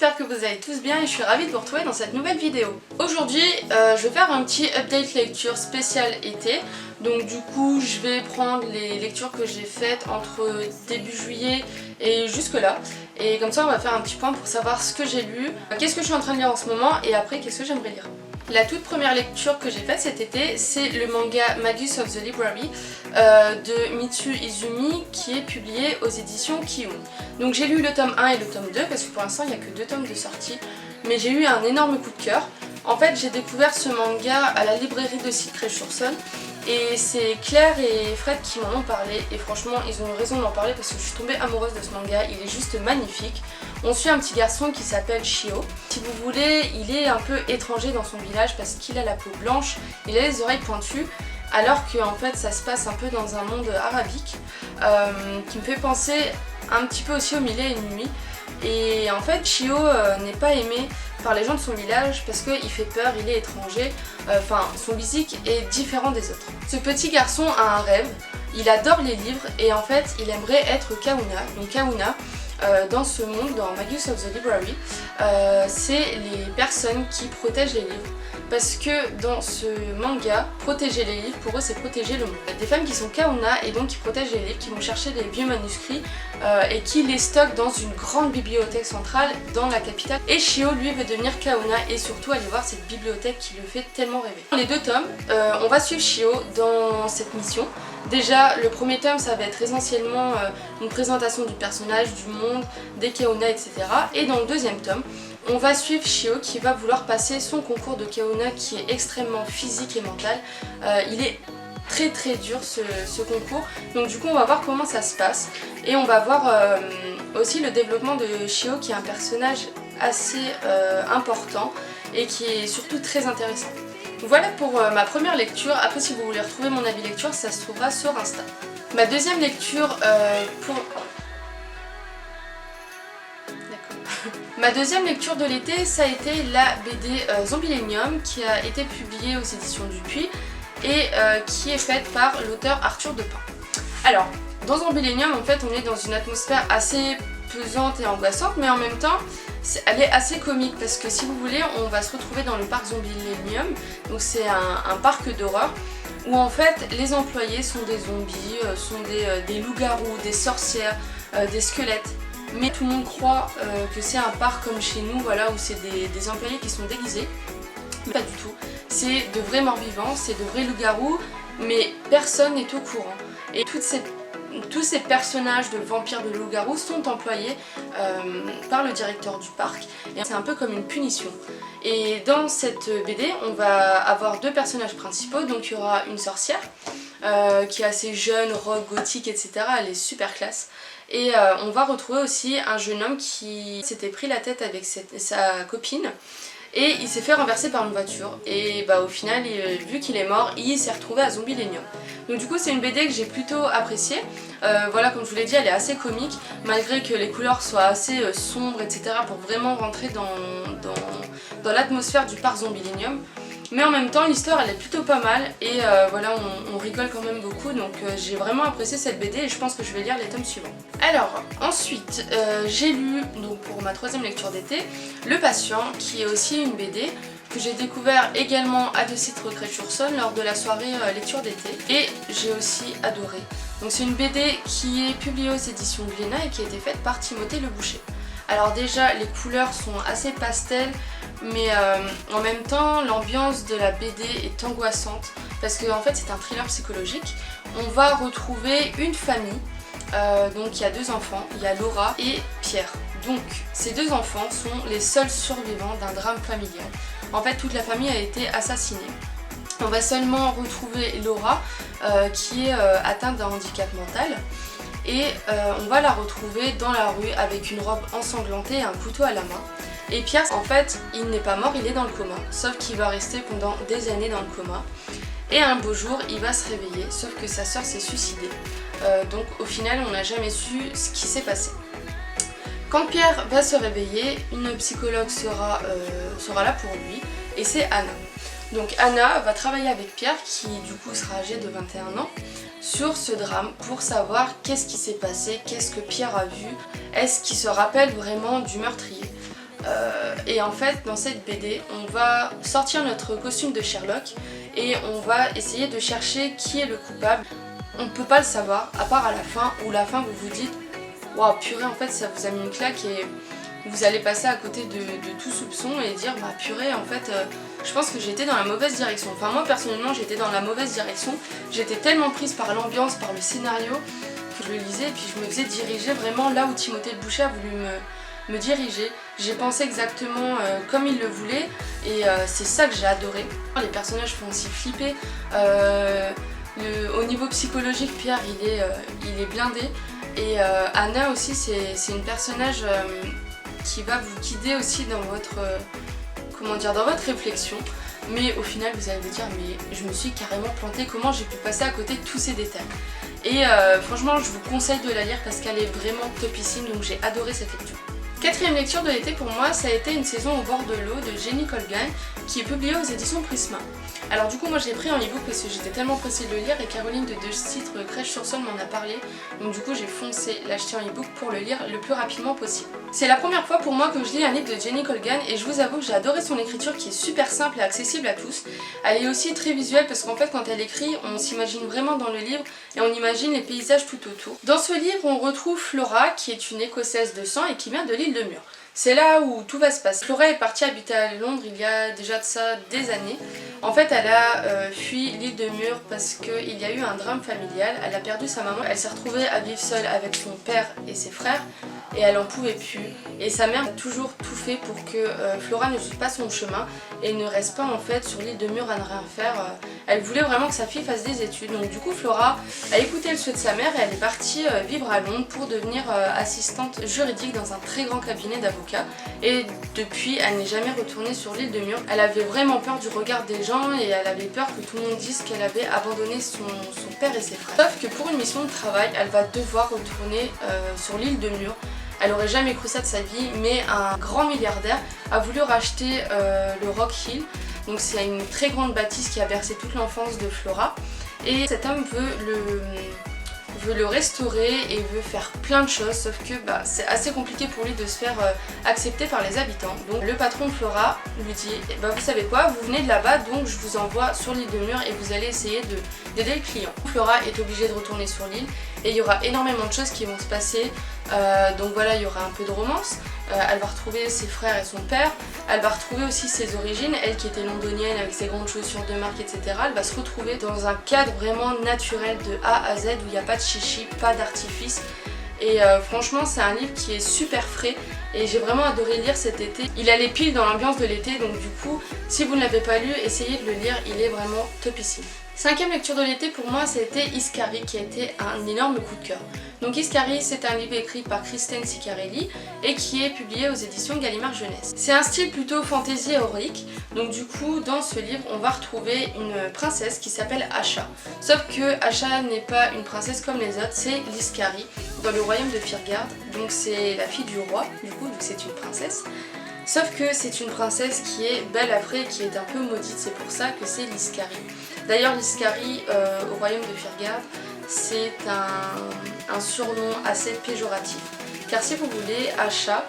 j'espère que vous allez tous bien et je suis ravie de vous retrouver dans cette nouvelle vidéo. Aujourd'hui, je vais faire un petit update lecture spécial été. Donc du coup, je vais prendre les lectures que j'ai faites entre début juillet et jusque là. Et comme ça, on va faire un petit point pour savoir ce que j'ai lu, qu'est-ce que je suis en train de lire en ce moment et après, qu'est-ce que j'aimerais lire. La toute première lecture que j'ai faite cet été, c'est le manga Magus of the Library de Mitsu Izumi qui est publié aux éditions Kiun. Donc j'ai lu le tome 1 et le tome 2 parce que pour l'instant il n'y a que 2 tomes de sortie, mais j'ai eu un énorme coup de cœur. En fait, j'ai découvert ce manga à la librairie de Secret-sur-Saône et c'est Claire et Fred qui m'en ont parlé et franchement ils ont eu raison d'en parler parce que je suis tombée amoureuse de ce manga, il est juste magnifique. On suit un petit garçon qui s'appelle Shio. Si vous voulez, il est un peu étranger dans son village parce qu'il a la peau blanche, il a les oreilles pointues, alors que en fait ça se passe un peu dans un monde arabique qui me fait penser un petit peu aussi au Mille et une nuits. Et en fait Shio n'est pas aimé par les gens de son village parce qu'il fait peur, il est étranger, enfin son physique est différent des autres. Ce petit garçon a un rêve, il adore les livres et en fait il aimerait être Kahuna. Donc Kahuna, dans ce monde, dans Magus of the Library, c'est les personnes qui protègent les livres. Parce que dans ce manga, protéger les livres, pour eux c'est protéger le monde. Il y a des femmes qui sont Kahuna et donc qui protègent les livres, qui vont chercher des vieux manuscrits et qui les stockent dans une grande bibliothèque centrale dans la capitale. Et Shio lui veut devenir Kahuna et surtout aller voir cette bibliothèque qui le fait tellement rêver. Dans les 2 tomes, on va suivre Shio dans cette mission. Déjà, le premier tome, ça va être essentiellement une présentation du personnage, du monde, des Kahuna, etc. Et dans le 2e tome, on va suivre Shio qui va vouloir passer son concours de Kahuna qui est extrêmement physique et mental. Il est très dur ce concours, donc du coup on va voir comment ça se passe. Et on va voir aussi le développement de Shio qui est un personnage assez important et qui est surtout très intéressant. Voilà pour ma première lecture. Après, si vous voulez retrouver mon avis lecture, ça se trouvera sur Insta. Ma deuxième lecture Ma deuxième lecture de l'été, ça a été la BD Zombielénium qui a été publiée aux éditions Dupuis et qui est faite par l'auteur Arthur Depin. Alors, dans Zombielénium, en fait, on est dans une atmosphère assez pesante et angoissante, mais en même temps, elle est assez comique parce que si vous voulez, on va se retrouver dans le parc Zombielénium. Donc c'est un parc d'horreur où en fait les employés sont des zombies, sont des loups-garous, des sorcières, des squelettes. Mais tout le monde croit que c'est un parc comme chez nous, voilà, où c'est des employés qui sont déguisés. Mais pas du tout. C'est de vrais morts-vivants, c'est de vrais loups-garous, mais personne n'est au courant. Et tous ces personnages de vampires, de loups-garous sont employés par le directeur du parc. Et c'est un peu comme une punition. Et dans cette BD, on va avoir 2 personnages principaux. Donc il y aura une sorcière qui est assez jeune, rock, gothique, etc. Elle est super classe. Et on va retrouver aussi un jeune homme qui s'était pris la tête avec sa copine. Et il s'est fait renverser par une voiture et bah, au final, vu qu'il est mort, il s'est retrouvé à Zombielénium. Donc du coup c'est une BD que j'ai plutôt appréciée. Voilà, comme je vous l'ai dit, elle est assez comique malgré que les couleurs soient assez sombres, etc. pour vraiment rentrer dans l'atmosphère du parc Zombielénium. Mais en même temps l'histoire elle est plutôt pas mal et voilà, on rigole quand même beaucoup, donc j'ai vraiment apprécié cette BD et je pense que je vais lire les tomes suivants. Alors ensuite j'ai lu, donc pour ma 3e lecture d'été, Le Patient qui est aussi une BD que j'ai découvert également à Secret-sur-Saône lors de la soirée lecture d'été et j'ai aussi adoré. Donc c'est une BD qui est publiée aux éditions Glénat et qui a été faite par Timothée Le Boucher. Alors déjà les couleurs sont assez pastel, mais en même temps l'ambiance de la BD est angoissante parce que en fait c'est un thriller psychologique. On va retrouver une famille, donc il y a 2 enfants, il y a Laura et Pierre. Donc ces 2 enfants sont les seuls survivants d'un drame familial. En fait toute la famille a été assassinée. On va seulement retrouver Laura qui est atteinte d'un handicap mental. Et on va la retrouver dans la rue avec une robe ensanglantée et un couteau à la main. Et Pierre, en fait, il n'est pas mort, il est dans le coma, sauf qu'il va rester pendant des années dans le coma. Et un beau jour, il va se réveiller, sauf que sa sœur s'est suicidée. Donc au final, on n'a jamais su ce qui s'est passé. Quand Pierre va se réveiller, une psychologue sera là pour lui, et c'est Anna. Donc Anna va travailler avec Pierre, qui du coup sera âgé de 21 ans, sur ce drame pour savoir qu'est-ce qui s'est passé, qu'est-ce que Pierre a vu, est-ce qu'il se rappelle vraiment du meurtrier. Et en fait dans cette BD on va sortir notre costume de Sherlock et on va essayer de chercher qui est le coupable. On ne peut pas le savoir à part à la fin où la fin vous vous dites waouh purée en fait ça vous a mis une claque et vous allez passer à côté de tout soupçon et dire bah purée en fait je pense que j'étais dans la mauvaise direction. Enfin moi personnellement j'étais dans la mauvaise direction, j'étais tellement prise par l'ambiance, par le scénario que je le lisais et puis je me faisais diriger vraiment là où Timothée le Boucher a voulu me diriger. J'ai pensé exactement comme il le voulait et c'est ça que j'ai adoré. Les personnages font aussi flipper. Au niveau psychologique, Pierre il est blindé et Anna aussi c'est une personnage qui va vous guider aussi dans votre, dans votre réflexion. Mais au final vous allez vous dire mais je me suis carrément plantée, comment j'ai pu passer à côté de tous ces détails. Et franchement je vous conseille de la lire parce qu'elle est vraiment topissime, donc j'ai adoré cette lecture. Quatrième lecture de l'été pour moi, ça a été Une saison au bord de l'eau de Jenny Colgan qui est publiée aux éditions Prisma. Alors du coup moi je l'ai pris en e-book parce que j'étais tellement pressée de le lire et Caroline de Deux Titres Crèche-sur-Saône m'en a parlé. Donc du coup j'ai foncé l'acheter en e-book pour le lire le plus rapidement possible. C'est la première fois pour moi que je lis un livre de Jenny Colgan et je vous avoue que j'ai adoré son écriture qui est super simple et accessible à tous. Elle est aussi très visuelle parce qu'en fait quand elle écrit on s'imagine vraiment dans le livre et on imagine les paysages tout autour. Dans ce livre on retrouve Flora qui est une écossaise de sang et qui vient de l'île de Mur. C'est là où tout va se passer. Flora est partie habiter à Londres il y a déjà de ça des années. En fait elle a fui l'île de Mur parce qu'il y a eu un drame familial. Elle a perdu sa maman, elle s'est retrouvée à vivre seule avec son père et ses frères et elle en pouvait plus. Et sa mère a toujours tout fait pour que Flora ne suive pas son chemin et ne reste pas en fait sur l'île de Mur à ne rien faire. Elle voulait vraiment que sa fille fasse des études. Donc du coup Flora a écouté le souhait de sa mère et elle est partie vivre à Londres pour devenir assistante juridique dans un très grand cabinet d'avocats. Et depuis elle n'est jamais retournée sur l'île de Mur. Elle avait vraiment peur du regard des gens et elle avait peur que tout le monde dise qu'elle avait abandonné son père et ses frères. Sauf que pour une mission de travail elle va devoir retourner sur l'île de Mur. Elle aurait jamais cru ça de sa vie, mais un grand milliardaire a voulu racheter le Rock Hill. Donc c'est une très grande bâtisse qui a bercé toute l'enfance de Flora. Et cet homme veut le restaurer et veut faire plein de choses, sauf que c'est assez compliqué pour lui de se faire accepter par les habitants. Donc le patron de Flora lui dit vous savez quoi, vous venez de là-bas donc je vous envoie sur l'île de Mur et vous allez essayer d'aider le client. Flora est obligée de retourner sur l'île et il y aura énormément de choses qui vont se passer. Donc voilà, il y aura un peu de romance. Elle va retrouver ses frères et son père. Elle va retrouver aussi ses origines, elle qui était londonienne avec ses grandes chaussures de marque, etc. Elle va se retrouver dans un cadre vraiment naturel de A à Z où il n'y a pas de chichi, pas d'artifice. Et franchement c'est un livre qui est super frais et j'ai vraiment adoré lire cet été. Il allait pile dans l'ambiance de l'été, donc du coup si vous ne l'avez pas lu, essayez de le lire, il est vraiment topissime. Cinquième lecture de l'été pour moi c'était Iskari qui a été un énorme coup de cœur. Donc Iskari c'est un livre écrit par Kristen Ciccarelli et qui est publié aux éditions Gallimard Jeunesse. C'est un style plutôt fantasy héroïque, donc du coup dans ce livre on va retrouver une princesse qui s'appelle Asha. Sauf que Asha n'est pas une princesse comme les autres, c'est l'Iskari dans le royaume de Firgard, donc c'est la fille du roi du coup, donc c'est une princesse. Sauf que c'est une princesse qui est belle après, qui est un peu maudite, c'est pour ça que c'est l'Iskari. D'ailleurs l'Iskari au royaume de Firgard, c'est un surnom assez péjoratif. Car si vous voulez, Asha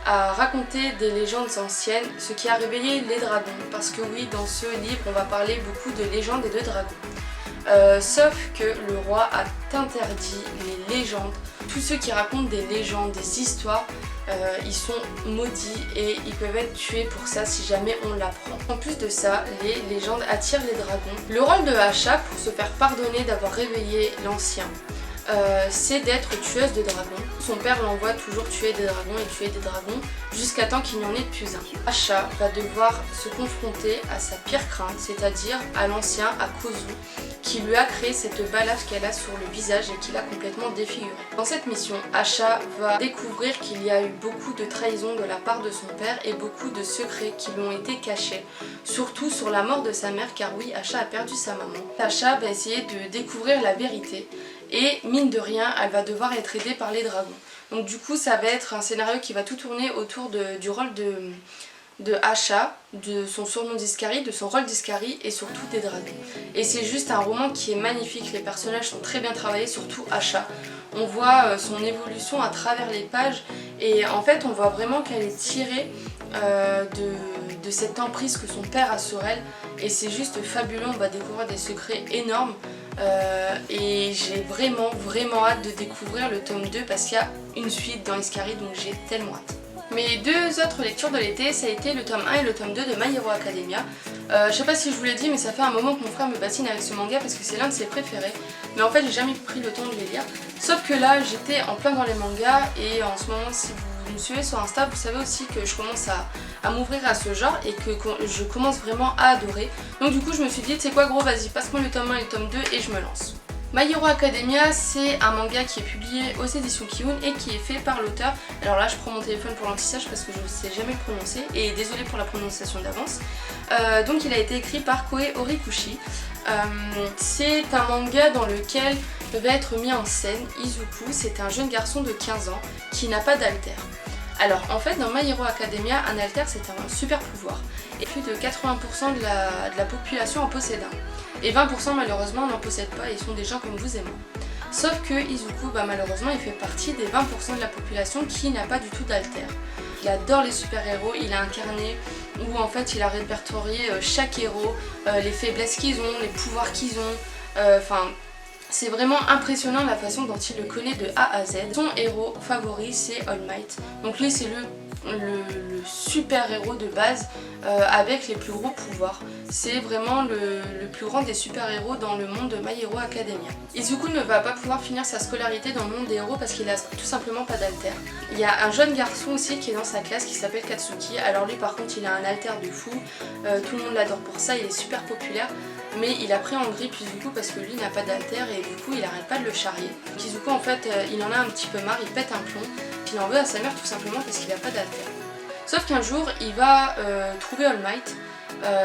a raconté des légendes anciennes, ce qui a réveillé les dragons. Parce que oui, dans ce livre, on va parler beaucoup de légendes et de dragons. Sauf que le roi a interdit les légendes. Tous ceux qui racontent des légendes, des histoires, ils sont maudits et ils peuvent être tués pour ça si jamais on l'apprend. En plus de ça, les légendes attirent les dragons. Le rôle de Asha, pour se faire pardonner d'avoir réveillé l'ancien, c'est d'être tueuse de dragons. Son père l'envoie toujours tuer des dragons et tuer des dragons jusqu'à temps qu'il n'y en ait plus un. Asha va devoir se confronter à sa pire crainte, c'est-à-dire à l'ancien, à Kozu, qui lui a créé cette balafre qu'elle a sur le visage et qui l'a complètement défigurée. Dans cette mission, Asha va découvrir qu'il y a eu beaucoup de trahisons de la part de son père et beaucoup de secrets qui lui ont été cachés, surtout sur la mort de sa mère, car oui, Asha a perdu sa maman. Asha va essayer de découvrir la vérité et mine de rien, elle va devoir être aidée par les dragons. Donc du coup, ça va être un scénario qui va tout tourner autour du rôle de Asha, de son surnom d'Iskari, de son rôle d'Iskari et surtout des dragons. Et c'est juste un roman qui est magnifique, les personnages sont très bien travaillés, surtout Asha. On voit son évolution à travers les pages et en fait on voit vraiment qu'elle est tirée de cette emprise que son père a sur elle et c'est juste fabuleux, on va découvrir des secrets énormes et j'ai vraiment hâte de découvrir le tome 2 parce qu'il y a une suite dans Escari, donc j'ai tellement hâte. Mes deux autres lectures de l'été, ça a été le tome 1 et le tome 2 de My Hero Academia. Je sais pas si je vous l'ai dit, mais ça fait un moment que mon frère me bassine avec ce manga parce que c'est l'un de ses préférés. Mais en fait, j'ai jamais pris le temps de les lire. Sauf que là, j'étais en plein dans les mangas et en ce moment, si vous me suivez sur Insta, vous savez aussi que je commence à m'ouvrir à ce genre et que je commence vraiment à adorer. Donc du coup, je me suis dit, tu sais quoi gros, vas-y, passe-moi le tome 1 et le tome 2 et je me lance. My Hero Academia, c'est un manga qui est publié aux éditions Kiun et qui est fait par l'auteur. Alors là, je prends mon téléphone pour l'anti-sage parce que je ne sais jamais le prononcer et désolée pour la prononciation d'avance. Donc il a été écrit par Koei Horikoshi. C'est un manga dans lequel va être mis en scène Izuku. C'est un jeune garçon de 15 ans qui n'a pas d'alter. Alors en fait dans My Hero Academia, un alter c'est un super pouvoir et plus de 80% de la population en possède un. Et 20% malheureusement n'en possèdent pas et sont des gens comme vous et moi. Sauf que Izuku, malheureusement, il fait partie des 20% de la population qui n'a pas du tout d'alter. Il adore les super-héros, il a un carnet où en fait il a répertorié chaque héros, les faiblesses qu'ils ont, les pouvoirs qu'ils ont, c'est vraiment impressionnant la façon dont il le connaît de A à Z. Son héros favori c'est All Might, donc lui c'est le super héros de base avec les plus gros pouvoirs. C'est vraiment le plus grand des super héros dans le monde de My Hero Academia. Izuku ne va pas pouvoir finir sa scolarité dans le monde des héros parce qu'il a tout simplement pas d'alter. Il y a un jeune garçon aussi qui est dans sa classe qui s'appelle Katsuki. Alors lui par contre il a un alter de fou, tout le monde l'adore pour ça, il est super populaire. Mais il a pris en grippe Izuku parce que lui n'a pas d'alter et du coup il arrête pas de le charrier. Izuku en fait il en a un petit peu marre, il pète un plomb. Il en veut à sa mère tout simplement parce qu'il n'a pas d'alter. Sauf qu'un jour il va trouver All Might,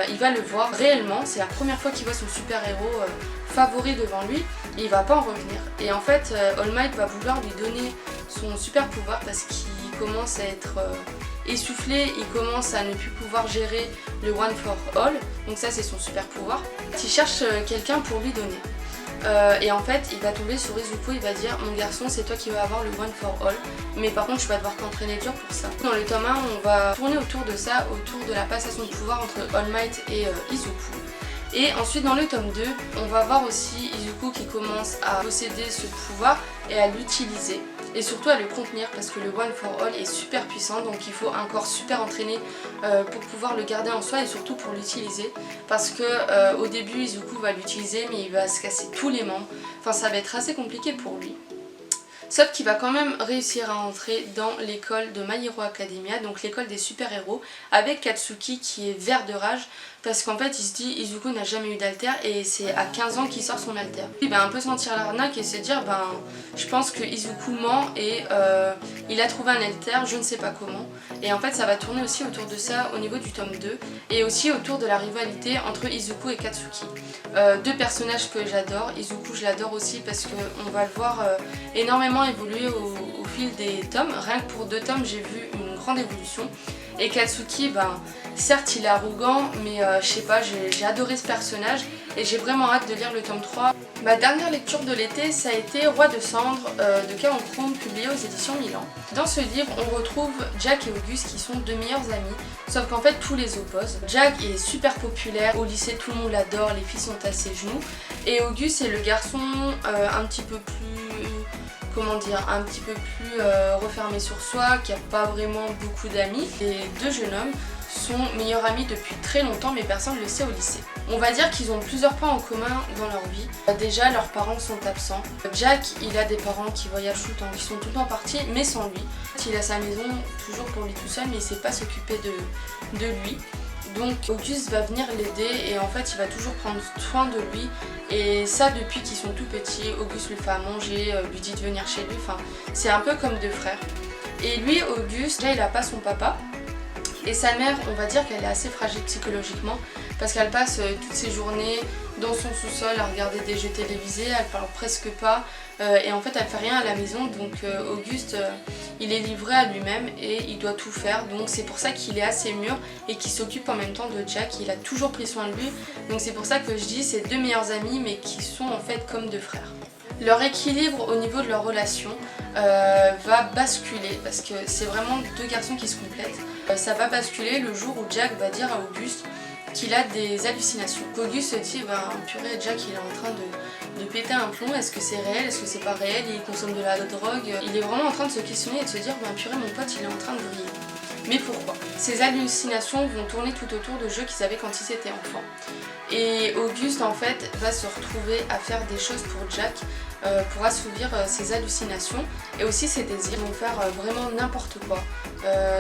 il va le voir réellement, c'est la première fois qu'il voit son super héros favori devant lui et il va pas en revenir. Et en fait All Might va vouloir lui donner son super pouvoir parce qu'il commence à être essoufflé, il commence à ne plus pouvoir gérer le One for All, donc ça c'est son super pouvoir. Il cherche quelqu'un pour lui donner. Et en fait il va tomber sur Izuku, il va dire mon garçon c'est toi qui vas avoir le One for All mais par contre tu vas devoir t'entraîner dur pour ça. Dans le tome 1 on va tourner autour de ça, autour de la passation de pouvoir entre All Might et Izuku. Et ensuite dans le tome 2 on va voir aussi Izuku qui commence à posséder ce pouvoir et à l'utiliser et surtout à le contenir parce que le One for All est super puissant, donc il faut un corps super entraîné pour pouvoir le garder en soi et surtout pour l'utiliser parce que au début Izuku va l'utiliser mais il va se casser tous les membres, enfin ça va être assez compliqué pour lui. Sauf qu'il va quand même réussir à entrer dans l'école de My Hero Academia, donc l'école des super-héros, avec Katsuki qui est vert de rage parce qu'en fait il se dit Izuku n'a jamais eu d'alter et c'est à 15 ans qu'il sort son alter. Il va un peu sentir l'arnaque et se dire je pense que Izuku ment et il a trouvé un alter, je ne sais pas comment. Et en fait ça va tourner aussi autour de ça au niveau du tome 2 et aussi autour de la rivalité entre Izuku et Katsuki. Deux personnages que j'adore, Izuku je l'adore aussi parce qu'on va le voir énormément évoluer au fil des tomes. Rien que pour 2 tomes j'ai vu une grande évolution. Et Katsuki, certes il est arrogant mais je sais pas, j'ai adoré ce personnage et j'ai vraiment hâte de lire le tome 3. Ma dernière lecture de l'été ça a été Roi de Cendre de Chaos Chrome publié aux éditions Milan. Dans ce livre on retrouve Jack et Auguste qui sont 2 meilleurs amis, sauf qu'en fait tous les opposent. Jack est super populaire, au lycée tout le monde l'adore, les filles sont à ses genoux et Auguste est le garçon un petit peu plus... un petit peu plus refermé sur soi, qui n'a pas vraiment beaucoup d'amis. Les 2 jeunes hommes sont meilleurs amis depuis très longtemps mais personne ne le sait au lycée. On va dire qu'ils ont plusieurs points en commun dans leur vie. Déjà leurs parents sont absents. Jack il a des parents qui voyagent tout le temps, qui sont tout le temps partis mais sans lui. Il a sa maison toujours pour lui tout seul mais il ne sait pas s'occuper de lui. Donc Auguste va venir l'aider et en fait il va toujours prendre soin de lui et ça depuis qu'ils sont tout petits. Auguste lui fait à manger, lui dit de venir chez lui, c'est un peu comme 2 frères. Et lui Auguste, déjà il n'a pas son papa et sa mère on va dire qu'elle est assez fragile psychologiquement parce qu'elle passe toutes ses journées dans son sous-sol à regarder des jeux télévisés, elle parle presque pas et en fait elle fait rien à la maison donc Auguste il est livré à lui-même et il doit tout faire, donc c'est pour ça qu'il est assez mûr et qu'il s'occupe en même temps de Jack, il a toujours pris soin de lui, donc c'est pour ça que je dis c'est 2 meilleurs amis mais qui sont en fait comme 2 frères. Leur équilibre au niveau de leur relation va basculer parce que c'est vraiment 2 garçons qui se complètent. ça va basculer le jour où Jack va dire à Auguste qu'il a des hallucinations. Auguste se dit, purée, Jack il est en train de péter un plomb, est-ce que c'est réel, est-ce que c'est pas réel, il consomme de la drogue. Il est vraiment en train de se questionner et de se dire, purée, mon pote il est en train de vriller. Mais pourquoi? Ces hallucinations vont tourner tout autour de jeux qu'ils avaient quand ils étaient enfants. Et Auguste en fait va se retrouver à faire des choses pour Jack pour assouvir ses hallucinations et aussi ses désirs. Ils vont faire vraiment n'importe quoi.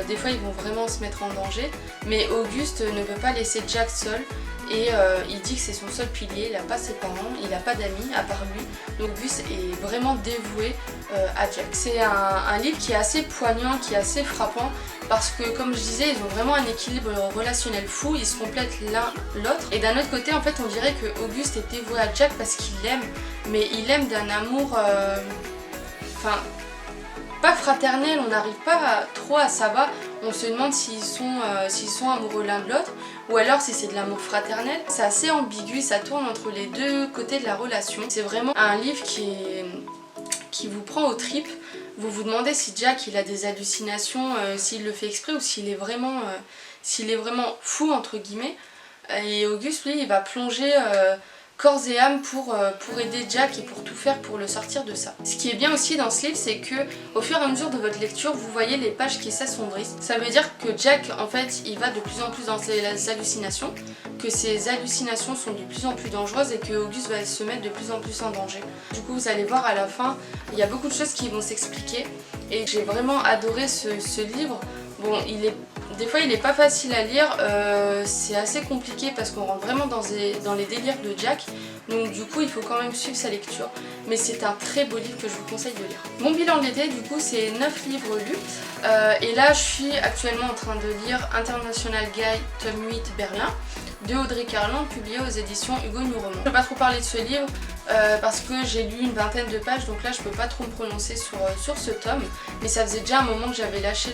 Des fois ils vont vraiment se mettre en danger, mais Auguste ne veut pas laisser Jack seul et il dit que c'est son seul pilier, il n'a pas ses parents, il n'a pas d'amis à part lui. Donc Auguste est vraiment dévoué à Jack. C'est un livre qui est assez poignant, qui est assez frappant parce que comme je disais, ils ont vraiment un équilibre relationnel fou, ils se complètent l'un l'autre. Et d'un autre côté, en fait, on dirait que Auguste est dévoué à Jack parce qu'il l'aime, mais il l'aime d'un amour, pas fraternel, on n'arrive pas trop à savoir. On se demande s'ils sont amoureux l'un de l'autre ou alors si c'est de l'amour fraternel. C'est assez ambigu, ça tourne entre les deux côtés de la relation. C'est vraiment un livre qui vous prend aux tripes. Vous vous demandez si Jack il a des hallucinations, s'il le fait exprès ou s'il est vraiment fou entre guillemets. Et Auguste lui il va plonger corps et âme pour aider Jack et pour tout faire pour le sortir de ça. Ce qui est bien aussi dans ce livre, c'est que au fur et à mesure de votre lecture, vous voyez les pages qui s'assombrissent. Ça veut dire que Jack, en fait, il va de plus en plus dans ses hallucinations, que ces hallucinations sont de plus en plus dangereuses et que Auguste va se mettre de plus en plus en danger. Du coup, vous allez voir à la fin, il y a beaucoup de choses qui vont s'expliquer et j'ai vraiment adoré ce livre. Bon, des fois il n'est pas facile à lire, c'est assez compliqué parce qu'on rentre vraiment dans les délires de Jack, donc du coup il faut quand même suivre sa lecture, mais c'est un très beau livre que je vous conseille de lire. Mon bilan de l'été du coup c'est 9 livres lus, et là je suis actuellement en train de lire International Guy tome 8 Berlin de Audrey Carland, publié aux éditions Hugo Nous Roman. Je ne vais pas trop parler de ce livre parce que j'ai lu une vingtaine de pages, donc là je peux pas trop me prononcer sur ce tome, mais ça faisait déjà un moment que j'avais lâché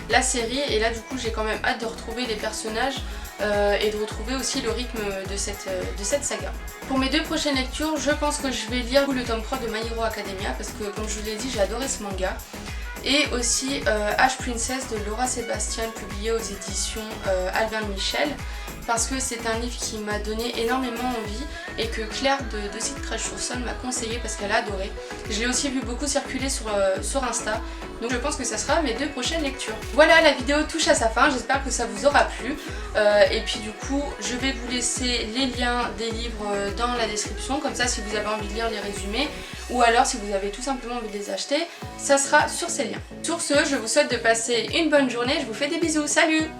la série et là du coup j'ai quand même hâte de retrouver les personnages et de retrouver aussi le rythme de cette saga. Pour mes deux prochaines lectures, je pense que je vais lire le tome 3 de My Hero Academia parce que comme je vous l'ai dit, j'ai adoré ce manga. Et aussi Ash Princess de Laura Sébastien, publié aux éditions Albin Michel, parce que c'est un livre qui m'a donné énormément envie et que Claire de site Crash sur Sol m'a conseillé parce qu'elle a adoré. Je l'ai aussi vu beaucoup circuler sur Insta, donc je pense que ça sera mes deux prochaines lectures. Voilà, la vidéo touche à sa fin, j'espère que ça vous aura plu. Et puis du coup, je vais vous laisser les liens des livres dans la description, comme ça si vous avez envie de lire les résumés, ou alors si vous avez tout simplement envie de les acheter, ça sera sur ces liens. Sur ce, je vous souhaite de passer une bonne journée, je vous fais des bisous, salut!